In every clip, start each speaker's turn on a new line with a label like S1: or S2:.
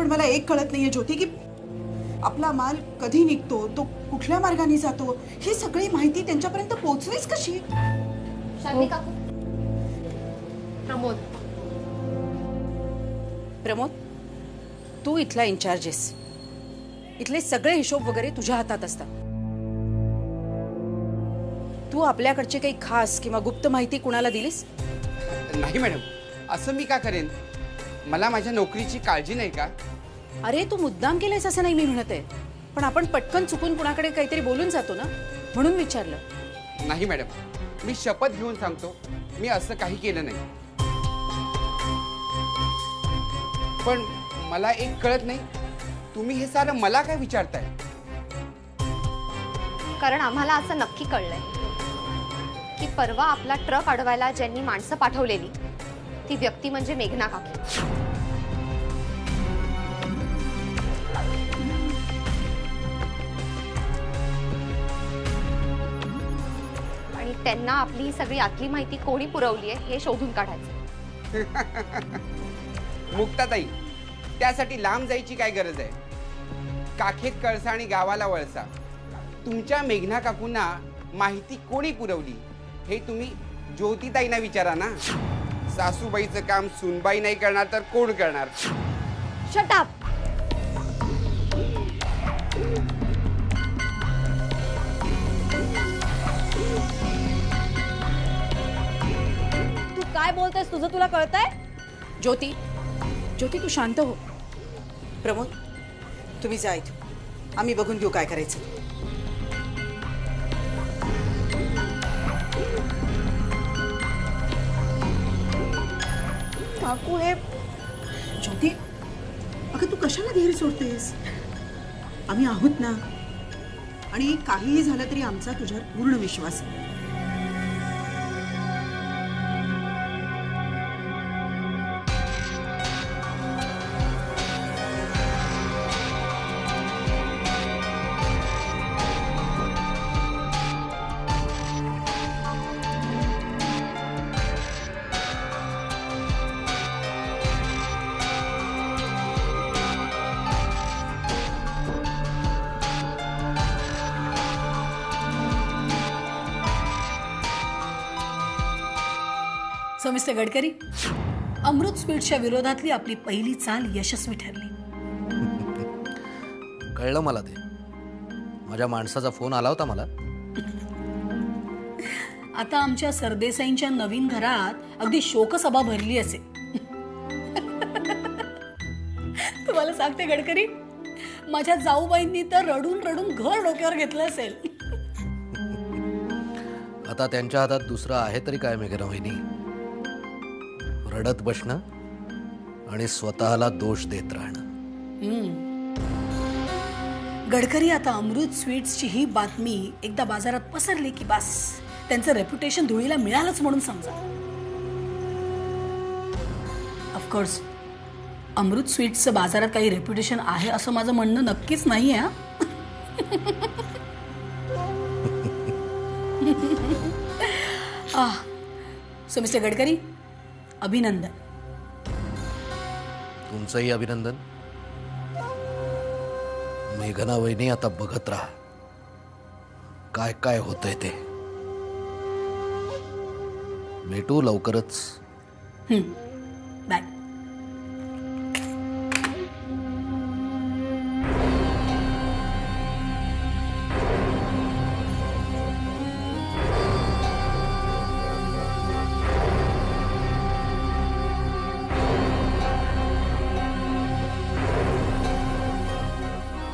S1: पण मला एक कळत नाहीये ज्योती की आपला माल कधी निघतो, तो कुठल्या मार्गाने जातो, ही सगळी माहिती त्यांच्यापर्यंत पोहोचवीच कशी?
S2: शालिनी काकू,
S3: प्रमोद, तू इथला इन्चार्ज आहेस. इथले सगळे हिशोब वगैरे तुझ्या हातात असतात. तू आपल्याकडची काही खास किंवा गुप्त माहिती कुणाला दिलीस?
S4: नाही मॅडम, असं मी का करेन? मला माझ्या नोकरीची काळजी नाही का?
S3: अरे तू मुद्दाम केलंयस असं नाही मी म्हणत आहे, पण आपण पटकन चुकून कुणाकडे काहीतरी बोलून जातो ना, म्हणून विचारलं.
S4: नाही मॅडम, मी शपथ घेऊन सांगतो, मी असं काही केलं नाही. पण मला एक कळत नाही, तुम्ही हे सारं मला काय विचारताय?
S2: कारण आम्हाला असं नक्की कळलंय की परवा आपला ट्रक अडवायला ज्यांनी माणसं पाठवलेली ती व्यक्ती म्हणजे मेघना काकी. आणि त्यांना आपली ही सगळी आतली माहिती कोणी पुरवली आहे हे शोधून काढायचं.
S4: मुक्ताताई, त्यासाठी लांब जायची काय गरज आहे? काखेत कळसा आणि गावाला वळसा. तुमच्या मेघना काकूंना माहिती कोणी पुरवली हे तुम्ही ज्योतिताईंना विचारा ना. सासूबाईचं काम सुनबाई नाही करणार तर कोण करणार?
S2: Shut up.
S3: तू काय बोलतेस? तुझं तुला कळतंय? ज्योती, ज्योती तू शांत हो.
S1: प्रमोद, तुम्ही जा इथून, आम्ही बघून घेऊ काय करायचं. काकू, हे ज्योती, अगं तू कशाला धीर सोडतेस? आम्ही आहोत ना, आणि काहीही झालं तरी आमचा तुझ्यावर पूर्ण विश्वास आहे.
S5: सो मिस्टर गडकरी, अमृत स्वीट्सच्या विरोधातली आपली पहिली चाल यशस्वी ठरली.
S6: कळलं मला ते. माझ्या माणसाचा फोन आला होता मला.
S5: आता आमच्या सरदेसाईंच्या नवीन घरात अगदी शोकसभा भरली असेल. तुम्हाला सांगते गडकरी, माझ्या जाऊबाईंनी तर रडून रडून घर डोक्यावर घेतलं असेल.
S6: आता त्यांच्या हातात दुसरं आहे तरी काय मेघना वहिनी? रडत बसणं आणि स्वतःला दोष देत राहणं.
S5: गडकरी, आता अमृत स्वीट्सची ही बातमी एकदा बाजारात पसरली की बस त्यांचं रेप्युटेशन धुळीला मिळालंच म्हणून समजा. ऑफकोर्स अमृत स्वीट्सचं बाजारात काही रेप्युटेशन आहे असं माझं म्हणणं नक्कीच नाही आहे. सो मिस्टर गडकरी, अभिनंदन.
S6: तुमचंही अभिनंदन. मेघना वहिनी, आता बघत राहा काय काय होतंय ते. भेटू लवकरच.
S5: बाय.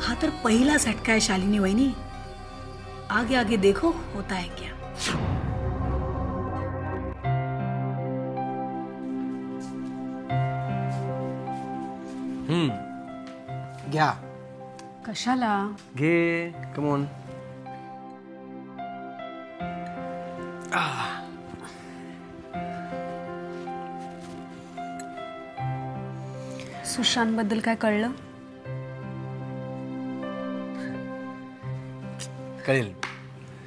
S5: हा तर पहिला झटका है शालिनी वहिनी. आगे आगे देखो होता है क्या.
S7: घ्या.
S3: कशाला?
S7: घे, कम ऑन.
S3: सुशांत बद्दल काय कळलं?
S7: कळेल.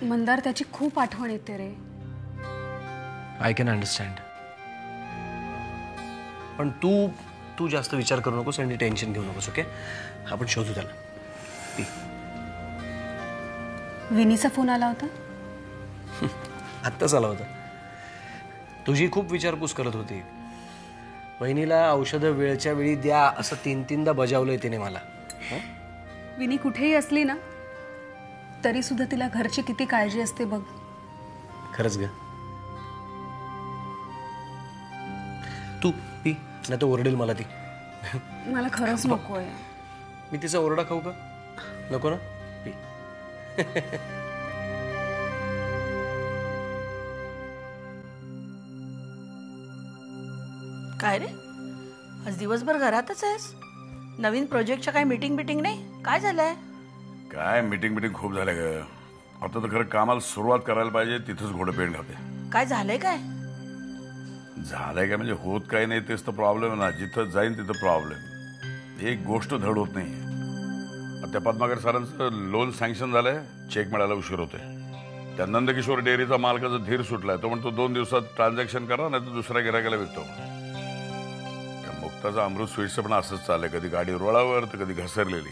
S3: मंदार, त्याची खूप आठवण येते रे.
S7: I can understand. पण तू तू जास्त विचार करू नकोस आणि टेन्शन घेऊ नकोस. ओके, आपण शोधू त्याला. पी.
S3: विनीचा फोन आला होता.
S7: आत्ताच आला होता. तुझी खूप विचारपूस करत होती. बहिणीला औषधं वेळच्या वेळी द्या असं 3-3दा बजावलंय तिने मला.
S3: विनी कुठेही असली ना तरी सुद्धा तिला घरची किती काळजी असते बघ.
S7: खरंच ग. तू पी, नाही तर ओरडेल मला ती.
S3: मला खरंच नकोय.
S7: मी तिचा ओरडा खाऊ का? नको ना. पी.
S5: काय रे, आज दिवसभर घरातच आहेस? नवीन प्रोजेक्टच्या काही मीटिंग नाही? काय झालंय?
S8: काय मीटिंग खूप झाल्या ग. आता तर खरं कामाला सुरुवात करायला पाहिजे, तिथंच घोडं पेंड घालते.
S5: काय झालंय? काय
S8: झालंय काय म्हणजे होत काही नाही, तेच तर प्रॉब्लेम ना. जिथं जाईन तिथं प्रॉब्लेम. एक गोष्ट धड होत नाही. त्या पद्माकर सरांचं लोन सँक्शन झालंय, चेक मिळायला उशीर होतोय. त्या नंदकिशोर डेअरीचा मालकाचा धीर सुटलाय. तो म्हणतो 2 दिवसात ट्रान्झॅक्शन करा, नाही तर दुसऱ्या गिरायकाला विकतो. मुक्ताचा अमृत स्वीट्सचं पण असंच चाललंय, कधी गाडी रुळावर तर कधी घसरलेली.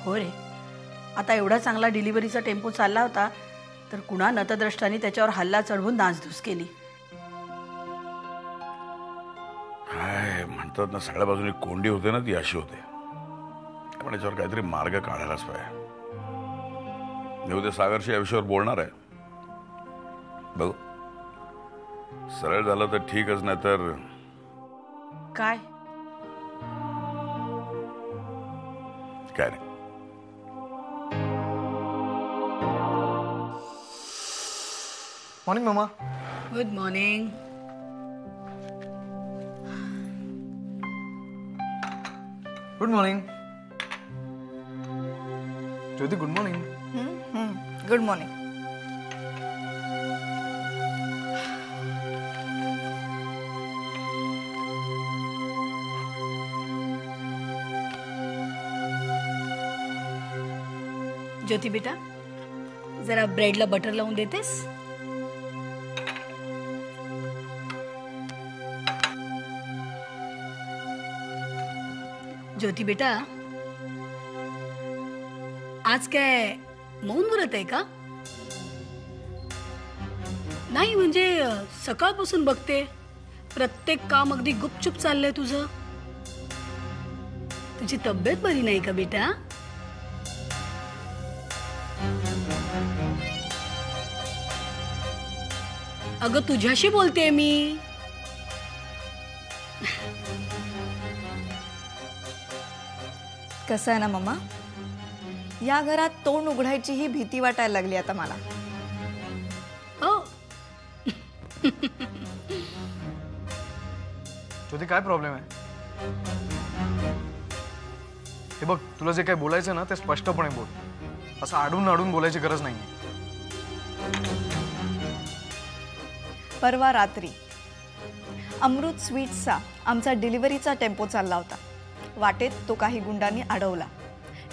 S5: हो रे, आता एवढा चांगला डिलिव्हरीचा टेम्पो चालला होता तर कुणा नतद्रष्टांनी त्याच्यावर हल्ला चढवून नासधूस केली.
S8: काय म्हणतात ना, सगळ्या बाजूनी कोंडी होते ना, ती अशी होते. पण याच्यावर काहीतरी मार्ग काढायलाच पाहिजे. मी उद्या सागरशी या विषयावर बोलणार आहे. बघू, सरळ झालं तर ठीकच, नाही तर
S5: काय
S8: काय नाही.
S7: मॉर्निंग मामा.
S5: Good morning.
S7: Good morning Jyoti. Good morning.
S9: Good morning.
S5: Jyoti बेटा, जरा ब्रेडला बटर लावून देतेस? ज्योती बेटा, आज काय मौन व्रत आहे का? नाही म्हणजे सकाळपासून बघते प्रत्येक काम अगदी गुपचूप चाललंय तुझं. तुझी तब्येत बरी नाही का बेटा? अगं तुझ्याशी बोलते मी.
S9: कसं आहे ना मम्मा, या घरात तोंड उघडायची ही भीती वाटायला लागली आता मला.
S5: हो,
S10: ज्योती काय प्रॉब्लेम आहे? हे बघ, तुला जे काय बोलायचं ना ते स्पष्टपणे बोल. असं आडून आडून बोलायची गरज नाही.
S9: परवा रात्री अमृत स्वीट्सचा आमचा डिलिव्हरीचा टेम्पो चालला होता. वाटेत तो काही गुंडांनी अडवला.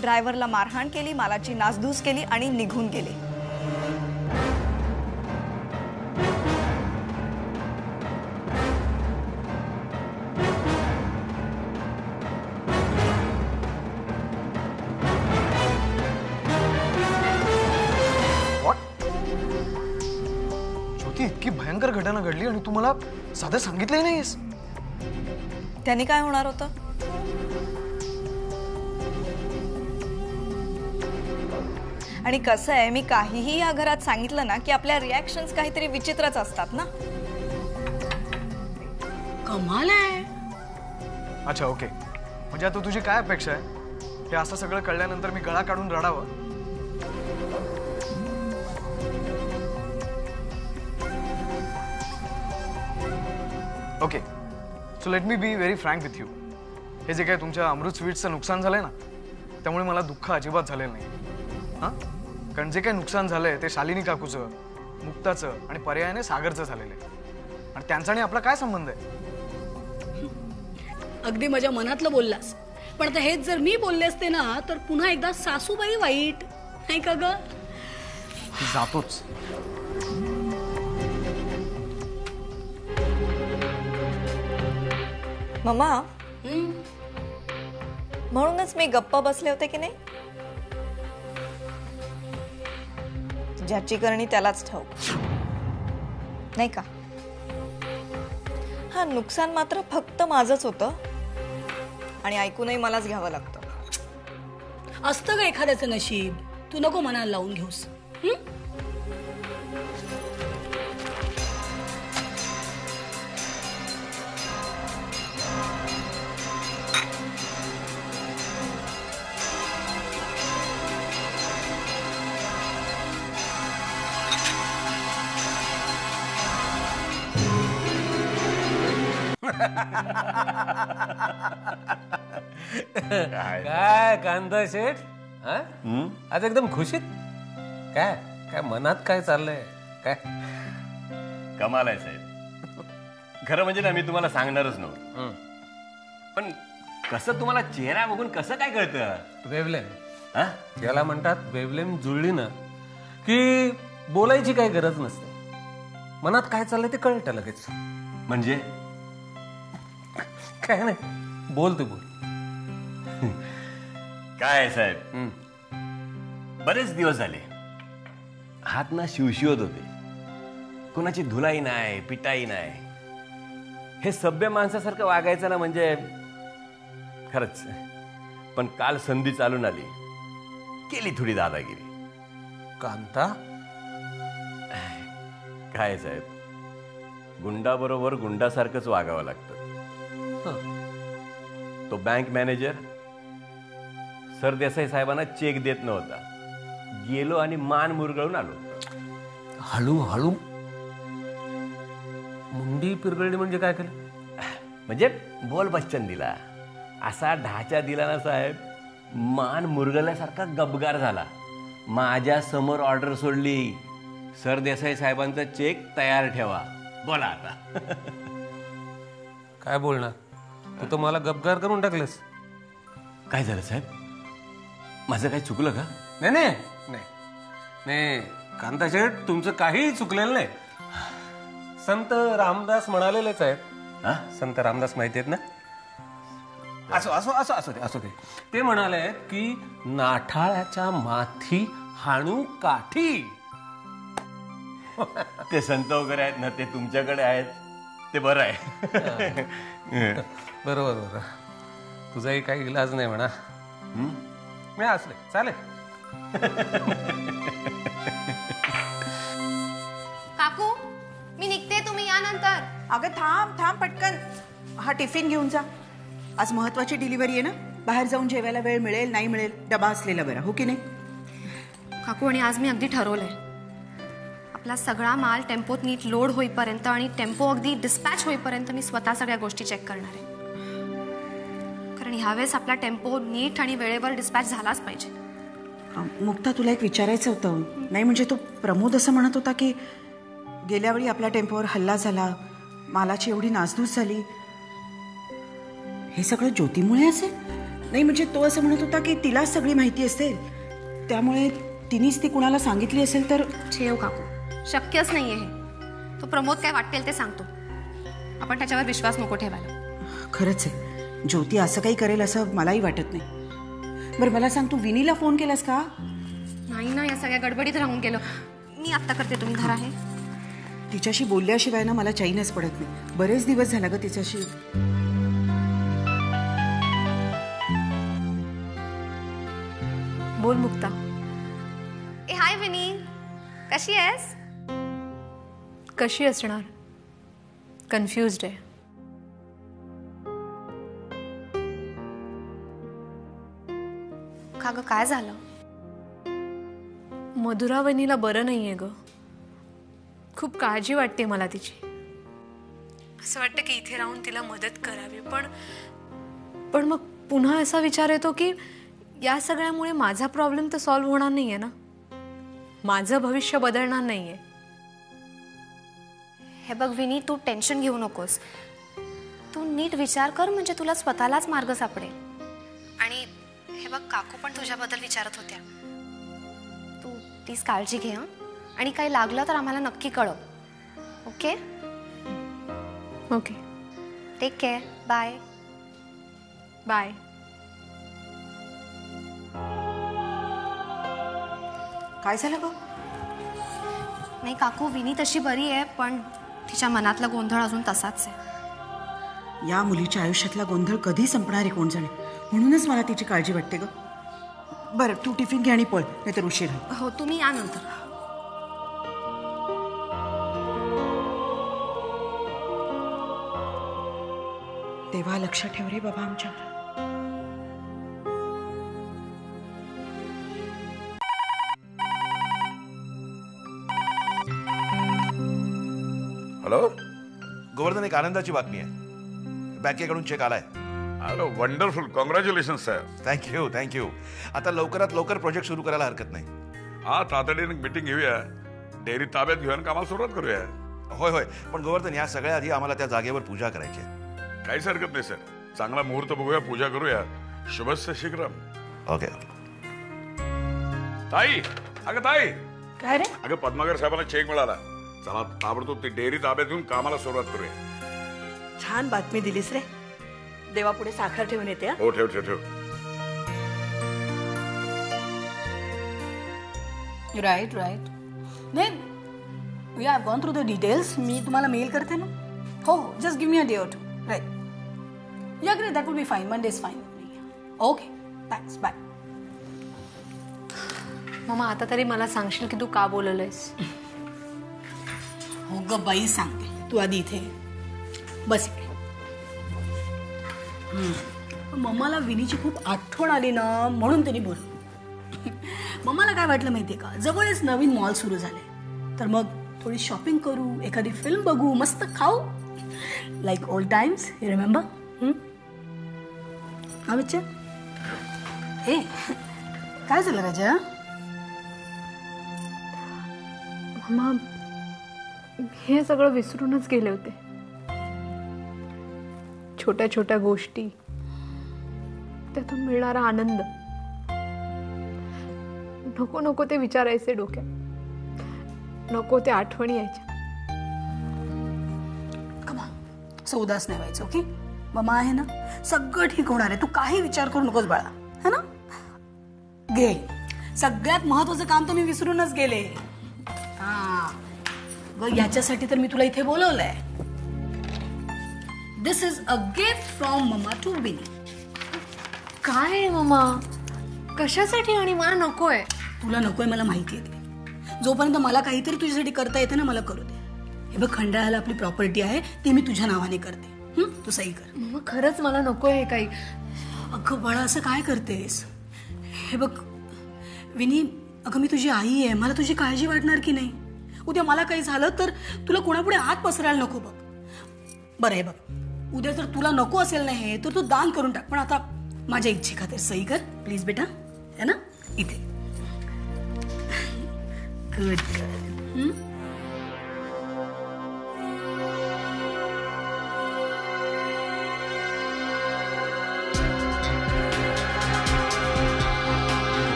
S9: ड्रायव्हरला मारहाण केली, मालाची नासधूस केली आणि निघून गेले.
S10: ज्योती, इतकी भयंकर घटना घडली आणि तू मला साधं सांगितलंही नाहीस.
S9: त्यांनी काय होणार होतं? आणि कसं आहे, मी काहीही या घरात सांगितलं ना की आपल्या रिॲक्शन्स काहीतरी विचित्रच असतात ना.
S5: कमाल आहे.
S10: अच्छा, ओके. म्हणजे आता तुझी काय अपेक्षा आहे? हे असं सगळं कळल्यानंतर मी गळा काढून रडावं? Okay, so let me be very frank with you. हे जे काय तुमच्या अमृत स्वीट्सचं नुकसान झालंय ना, त्यामुळे मला दुःख अजिबात झालेलं नाही. हां, कारण जे काही नुकसान झालंय ते शालिनी काकूचं, मुक्ताचं आणि पर्यायाने सागरचं झालेलं आहे. आणि त्यांचा आणि आपला काय संबंध आहे?
S5: अगदी माझ्या मनातलं बोललास. पण आता हेच जर मी बोलले असते ना तर पुन्हा एकदा सासूबाई वाईट नाही का ग?
S10: जातोच.
S9: मम्मा म्हणूनच मी गप्प बसले होते की नाही. ज्याची करणी त्यालाच ठाऊक, नाही का. हा, नुकसान मात्र फक्त माझंच होतं आणि ऐकूनही मलाच घ्यावं लागतं.
S5: असतं का एखाद्याचं नशीब, तू नको मनाला लावून घेऊस.
S7: काय कांदा शेठ, हा? आज एकदम खुशीत. काय काय मनात काय चाललंय काय?
S11: कमाल आहे साहेब. खरं म्हणजे ना, मी तुम्हाला सांगणारच नव्हतं, पण कसं तुम्हाला चेहरा बघून कसं काय कळतं?
S7: वेवलेम, याला म्हणतात वेवलेम. जुळली ना की बोलायची काही गरज नसते. मनात काय चाललंय ते कळतं लगेच.
S11: म्हणजे
S7: काय नाही, बोल तू बोल.
S11: काय साहेब, बरेच दिवस झाले हात ना शिवशिवत होते. कोणाची धुलाई नाही, पिटाई नाही. हे सभ्य माणसासारखं वागायचं ना, म्हणजे खरंच. पण काल संधी चालून आली, केली थोडी दादागिरी.
S7: कांता
S11: काय साहेब, गुंडाबरोबर गुंडासारखंच वागावं लागतं. तो बँक मॅनेजर सरदेसाई साहेबांना चेक देत नव्हता. गेलो आणि मान मुरगळून आलो.
S7: हळूहळू मुंडी पिरगळली म्हणजे काय केलं?
S11: म्हणजे बोल बच्चन दिला, असा ढाचा दिला ना साहेब, मान मुरगळल्यासारखा गबगार झाला. माझ्या समोर ऑर्डर सोडली, सरदेसाई साहेबांचा चेक तयार ठेवा. बोला आता.
S7: काय बोलणार? तू तर मला गबगार करून टाकलंस.
S11: काय झालं साहेब, माझं काही चुकलं का?
S7: नाही नाही नाही नाही कांता शेठ, तुमचं काही चुकलेलं नाही. संत रामदास म्हणालेलेच आहेत. संत रामदास माहिती आहेत ना? असो असो असो असो दे असो दे. ते म्हणाले की नाठाळ्याच्या माथी हाणू काठी.
S11: ते संत वगैरे आहेत ना, ते तुमच्याकडे आहेत, ते बरं आहे.
S7: बरोबर बरोबर. तुझाही काही इलाज नाही म्हणा. मी असले चालेल.
S2: काकू, मी निघते, तुम्ही या नंतर.
S1: अगं थांब थांब, पटकन हा टिफिन घेऊन जा. आज महत्वाची डिलिव्हरी आहे ना, बाहेर जाऊन जेवायला वेळ मिळेल नाही मिळेल, डबा असलेला बरा, हो की नाही?
S2: काकू, आणि आज मी अगदी ठरवलंय, आपला सगळा माल टेम्पोत नीट लोड होईपर्यंत आणि टेम्पो अगदी डिस्पॅच होईपर्यंत मी स्वतः सगळ्या गोष्टी चेक करणार आहे. कारण ह्यावेळेस आपला टेम्पो नीट आणि वेळेवर डिस्पॅच झालाच पाहिजे.
S1: मुक्ता, तुला एक विचारायचं होतं. नाही म्हणजे तो प्रमोद असं म्हणत होता की गेल्या वेळी आपल्या टेम्पोवर हल्ला झाला, मालाची एवढी नासधूस झाली, हे सगळं ज्योतीमुळे असेल. नाही म्हणजे तो असं म्हणत होता की तिलाच सगळी माहिती असेल, त्यामुळे तिनेच ती कुणाला सांगितली असेल तर.
S2: ठेव काकू, शक्यच नाहीये हे. तो प्रमोद काय वाटेल ते सांगतो, आपण त्याच्यावर विश्वास नको ठेवायला.
S1: खरंच आहे, ज्योती असं काही करेल असं मलाही वाटत नाही. बरं मला सांग, तू विनीला फोन केलास का?
S2: नाही ना, या सगळ्या गडबडीत राहून गेलो. मी आत्ता करते, तुम्ही धरा आहे.
S1: तिच्याशी बोलल्याशिवाय ना मला चैनच पडत नाही. बरेच दिवस झाला ग तिच्याशी.
S9: बोल मुक्ता.
S2: ए हाय विनी, कशी आहेस?
S9: कशी असणार, कन्फ्युज्ड आहे.
S2: का ग, काय झालं?
S9: मधुरा वहिनीला बरं नाहीये ग. खूप काळजी वाटते मला तिची. असं वाटतं की इथे राहून तिला मदत करावी, पण मग पुन्हा असा विचार येतो की या सगळ्यामुळे माझा प्रॉब्लेम तर सॉल्व्ह होणार नाहीये ना, माझं भविष्य बदलणार नाहीये.
S2: हे बघ विनी, तू टेन्शन घेऊ नकोस. तू नीट विचार कर, म्हणजे तुला स्वतःलाच मार्ग सापडेल. आणि हे बघ, काकू पण तुझ्याबद्दल विचारत होत्या. तू प्लीज काळजी घे, आणि काही लागलं तर आम्हाला नक्की कळव. Okay
S9: okay,
S2: take care, bye.
S9: Bye.
S1: काय झालं ग?
S2: नाही काकू, विनी तशी बरी आहे, पण तिच्या मनातला गोंधळ अजून तसाच आहे.
S1: या मुलीच्या आयुष्यातला गोंधळ कधी संपणार आहे कोण जाणे. म्हणूनच मला तिची काळजी वाटते ग. बरं तू टिफिन घे आणि पळ, नाहीतर उशीर होईल.
S2: हो, तुम्ही या नंतर.
S1: तेव्हा लक्ष ठेव रे बाबा आमच्यावर.
S8: हॅलो
S12: गोवर्धन, एक आनंदाची बातमी आहे. बँकेकडून चेक आलाय.
S8: अरे wonderful, congratulation sir.
S12: Thank you thank you. आता लवकरात लवकर प्रोजेक्ट सुरू करायला हरकत नाही.
S8: हा, तातडीने मीटिंग घेऊया, डेअरी ताब्यात घेऊया आणि कामाला सुरुवात करूया.
S12: होय होय, पण गोवर्धन, या सगळ्या आधी आम्हाला त्या जागेवर पूजा करायची आहे.
S8: काहीच हरकत नाही सर. चांगला मुहूर्त बघूया, पूजा करूया. शुभस्य शीघ्रम.
S12: ओके.
S8: ताई, अगं ताई.
S5: काय रे?
S8: अगं पद्माकर साहेबांना चेक मिळाला. चला ताबडतोब ती डेअरी ताब्यात घेऊन कामाला सुरुवात करूया.
S5: छान बातमी दिलीस रे. देवापुढे साखर ठेवून येते.
S8: हो, ठेव ठेव ठेव.
S5: Right right. नाही, we have gone through the details. मी तुम्हाला मेल करते ना. हो हो, just give me a day or two. Right. Yeah great, that will be fine. Monday is fine. Okay, thanks, bye.
S9: मम्मा, आता तरी मला सांगशील की तू का बोलवलंयस?
S5: हो ग बाई, सांगते. तू आधी इथे बस इकडे. मम्माला विनीची खूप आठवण आली ना, म्हणून त्यांनी बोलवलं. मम्माला काय वाटलं माहितीये का, जवळच नवीन मॉल सुरू झाले, तर मग थोडी शॉपिंग करू, एखादी फिल्म बघू, मस्त खाऊ, like old times. You remember? हा बच्चा. ए, काय झालं राजा?
S9: मम्मा, हे सगळं विसरूनच गेले होते. छोट्या छोट्या गोष्टी, त्यातून मिळणारा आनंद. नको नको ते विचारायचे डोक्यात, नको ते आठवणी यायच्या.
S5: कमा उदास नाही व्हायचं. ओके, मम्मा आहे ना, सगळं ठीक होणार आहे. तू काही विचार करू नकोस बाळा, है ना. घे, सगळ्यात महत्वाचं काम तर मी विसरूनच गेले. हा ग, याच्यासाठी तर मी तुला इथे बोलवलंय. This is a gift from mamma to Vini.
S9: काय मम्मा, कशासाठी? आणि मला नकोय.
S5: तुला नकोय मला माहिती आहे. जोपर्यंत मला काहीतरी तुझ्यासाठी करता येते ना, मला करू दे. हे बघ, खंडाळ्याला आपली प्रॉपर्टी आहे, ती मी तुझ्या नावाने करते. तू सही कर.
S9: मम्मा, खरंच मला नकोय हे काही.
S5: अगं बाळा, असं काय करतेस? हे बघ विनी, अगं मी तुझी आई आहे, मला तुझी काळजी वाटणार की नाही? उद्या मला काही झालं तर तुला कोणापुढे हात पसरायला नको. बघ बरं, हे बघ, उद्या जर तुला नको असेल ना हे, तर तू दान करून टाक. पण आता माझ्या इच्छे खातर सही कर प्लीज बेटा, है ना. इथे गुड गर्ल.